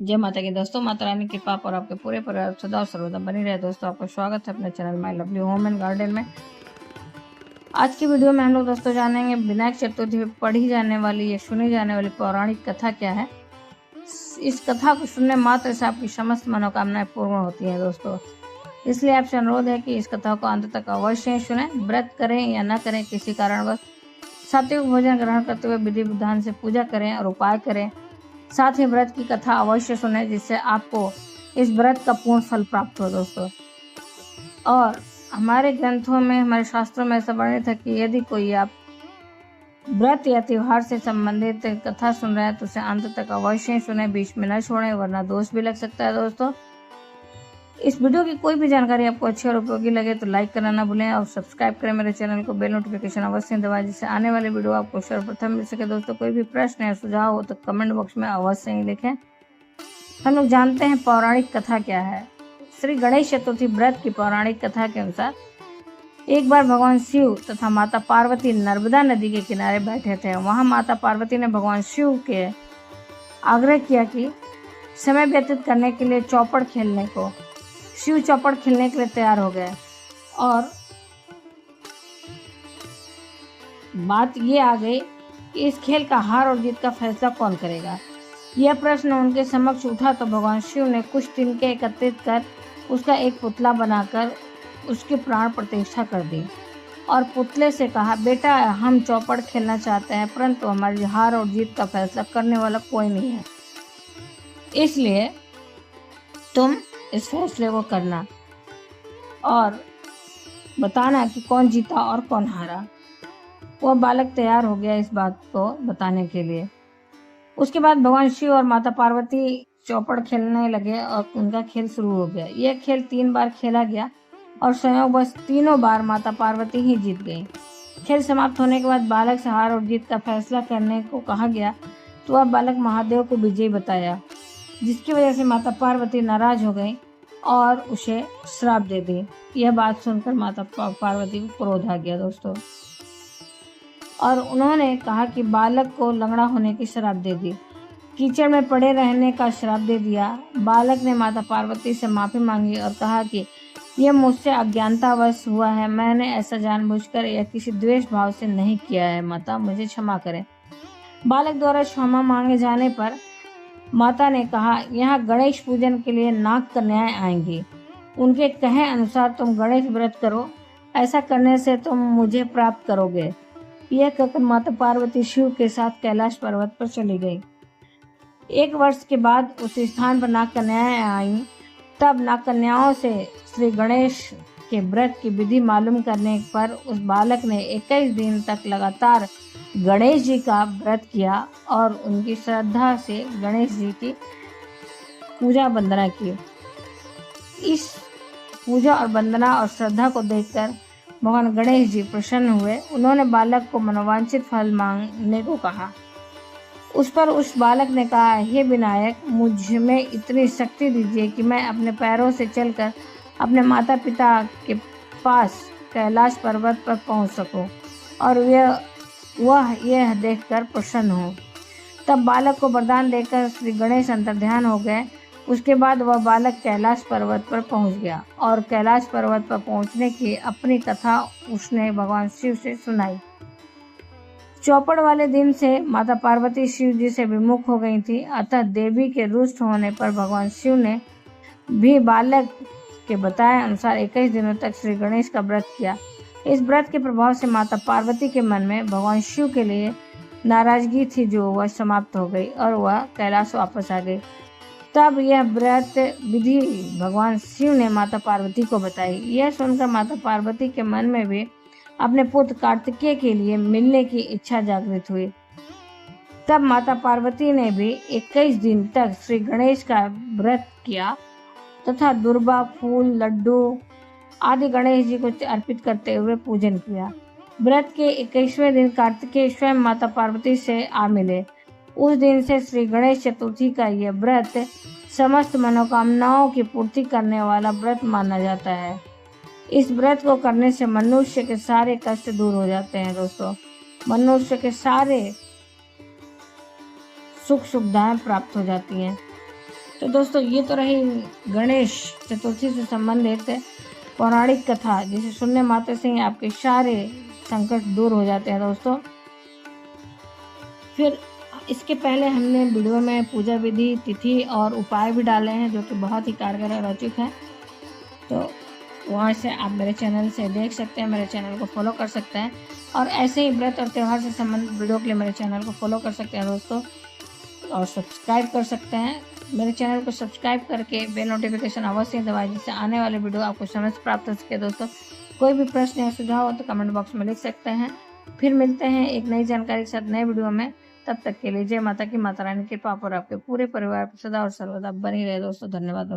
जय माता की दोस्तों, माता रानी की कृपा और आपके पूरे परिवार सदा और सर्वदा बनी रहे। दोस्तों, आपका स्वागत है अपने channel my lovely home and garden में। आज की वीडियो में हम लोग दोस्तों जानेंगे विनायक चतुर्थी में पढ़ी जाने वाली या सुनी जाने वाली पौराणिक कथा क्या है। इस कथा को सुनने मात्र से आपकी समस्त मनोकामनाएं पूर्ण होती हैं दोस्तों। इसलिए आपसे अनुरोध है कि इस कथा को अंत तक अवश्य सुने। व्रत करें या न करें, किसी कारणवश सात्विक भोजन ग्रहण करते हुए विधि विधान से पूजा करें और उपाय करें। साथ ही व्रत की कथा अवश्य सुने, जिससे आपको इस व्रत का पूर्ण फल प्राप्त हो दोस्तों। और हमारे ग्रंथों में, हमारे शास्त्रों में ऐसा वर्णित है कि यदि कोई आप व्रत या त्योहार से संबंधित कथा सुन रहे हैं तो उसे अंत तक अवश्य सुने, बीच में न छोड़ें, वरना दोष भी लग सकता है दोस्तों। इस वीडियो की कोई भी जानकारी आपको अच्छी और उपयोगी लगे तो लाइक करना ना भूलें और सब्सक्राइब करें मेरे चैनल को। बेल नोटिफिकेशन अवश्य दबाएं, जिससे आने वाली वीडियो आपको सर्वप्रथम मिल सके दोस्तों। कोई भी प्रश्न या सुझाव हो तो कमेंट बॉक्स में अवश्य ही लिखें। हम लोग जानते हैं पौराणिक कथा क्या है। श्री गणेश चतुर्थी व्रत की पौराणिक कथा के अनुसार एक बार भगवान शिव तथा माता पार्वती नर्मदा नदी के किनारे बैठे थे। वहां माता पार्वती ने भगवान शिव के आग्रह किया कि समय व्यतीत करने के लिए चौपड़ खेलने को। शिव चौपड़ खेलने के लिए तैयार हो गए और बात ये आ गई कि इस खेल का हार और जीत का फैसला कौन करेगा। यह प्रश्न उनके समक्ष उठा तो भगवान शिव ने कुछ तिनके एकत्रित कर उसका एक पुतला बनाकर उसकी प्राण प्रतिष्ठा कर दी और पुतले से कहा, बेटा हम चौपड़ खेलना चाहते हैं, परंतु हमारी हार और जीत का फैसला करने वाला कोई नहीं है, इसलिए तुम इस फैसले को करना और बताना कि कौन जीता और कौन हारा। वह बालक तैयार हो गया इस बात को बताने के लिए। उसके बाद भगवान शिव और माता पार्वती चौपड़ खेलने लगे और उनका खेल शुरू हो गया। यह खेल 3 बार खेला गया और संयोगवश तीनों बार माता पार्वती ही जीत गई। खेल समाप्त होने के बाद बालक से हार और जीत का फैसला करने को कहा गया तो वह बालक महादेव को विजयी बताया, जिसकी वजह से माता पार्वती नाराज हो गई और उसे श्राप दे दी। यह बात सुनकर माता पार्वती को क्रोध आ गया दोस्तों, और उन्होंने कहा कि बालक को लंगड़ा होने की श्राप दे दी, कीचड़ में पड़े रहने का श्राप दे दिया। बालक ने माता पार्वती से माफी मांगी और कहा कि यह मुझसे अज्ञानतावश हुआ है, मैंने ऐसा जानबूझकर या किसी द्वेष भाव से नहीं किया है, माता मुझे क्षमा करें। बालक द्वारा क्षमा मांगे जाने पर माता ने कहा, यहाँ गणेश पूजन के लिए नाग कन्याएं आएंगी, उनके कहे अनुसार तुम गणेश व्रत करो, ऐसा करने से तुम मुझे प्राप्त करोगे। यह कहकर माता पार्वती शिव के साथ कैलाश पर्वत पर चली गई। 1 वर्ष के बाद उस स्थान पर नाग कन्याएं आईं। तब नाग कन्याओं से श्री गणेश के व्रत की विधि मालूम करने पर उस बालक ने 21 दिन तक लगातार गणेश जी का व्रत किया और उनकी श्रद्धा से गणेश जी की पूजा वंदना की। इस पूजा और वंदना और श्रद्धा को देखकर भगवान गणेश जी प्रसन्न हुए। उन्होंने बालक को मनोवांछित फल मांगने को कहा। उस पर उस बालक ने कहा, हे विनायक, मुझ में इतनी शक्ति दीजिए कि मैं अपने पैरों से चलकर अपने माता पिता के पास कैलाश पर्वत पर पहुंच सकूं और वह यह देखकर प्रसन्न हो। तब बालक को वरदान देकर श्री गणेश अंतर्ध्यान हो गए। उसके बाद वह बालक कैलाश पर्वत पर पहुंच गया और कैलाश पर्वत पर पहुंचने की अपनी कथा उसने भगवान शिव से सुनाई। चौपड़ वाले दिन से माता पार्वती शिव जी से विमुख हो गई थी, अतः देवी के रुष्ट होने पर भगवान शिव ने भी बालक के बताए अनुसार 21 दिनों तक श्री गणेश का व्रत किया। इस व्रत के प्रभाव से माता पार्वती के मन में भगवान शिव के लिए नाराजगी थी, जो वह समाप्त हो गई और वह कैलाश वापस आ गई। तब यह व्रत विधि भगवान शिव ने माता पार्वती को बताई। यह सुनकर माता पार्वती के मन में भी अपने पुत्र कार्तिकेय के लिए मिलने की इच्छा जागृत हुई। तब माता पार्वती ने भी 21 दिन तक श्री गणेश का व्रत किया तथा दुर्बा, फूल, लड्डू आदि गणेश जी को अर्पित करते हुए पूजन किया। व्रत के 21वें दिन कार्तिकेय स्वयं माता पार्वती से आ मिले। उस दिन से श्री गणेश चतुर्थी का यह व्रत समस्त मनोकामनाओं की पूर्ति करने वाला व्रत माना जाता है। इस व्रत को करने से मनुष्य के सारे कष्ट दूर हो जाते हैं दोस्तों। मनुष्य के सारे सुख सुविधाएं प्राप्त हो जाती हैं। तो दोस्तों ये तो रही गणेश चतुर्थी से संबंधित पौराणिक कथा, जिसे सुनने मात्र से ही आपके सारे संकट दूर हो जाते हैं दोस्तों। फिर इसके पहले हमने वीडियो में पूजा विधि, तिथि और उपाय भी डाले हैं, जो कि बहुत ही कारगर और रोचक हैं। तो वहाँ से आप मेरे चैनल से देख सकते हैं, मेरे चैनल को फॉलो कर सकते हैं, और ऐसे ही व्रत और त्यौहार से संबंधित वीडियो के लिए मेरे चैनल को फॉलो कर सकते हैं दोस्तों, और सब्सक्राइब कर सकते हैं। मेरे चैनल को सब्सक्राइब करके बेल नोटिफिकेशन अवश्य दबाएं, जिससे आने वाले वीडियो आपको समय से प्राप्त हो सके दोस्तों। कोई भी प्रश्न या सुझाव हो तो कमेंट बॉक्स में लिख सकते हैं। फिर मिलते हैं एक नई जानकारी के साथ नए वीडियो में। तब तक के लिए जय माता की, माता रानी की कृपा और आपके पूरे परिवार पर सदा और सर्वदा बनी रहे दोस्तों। धन्यवाद।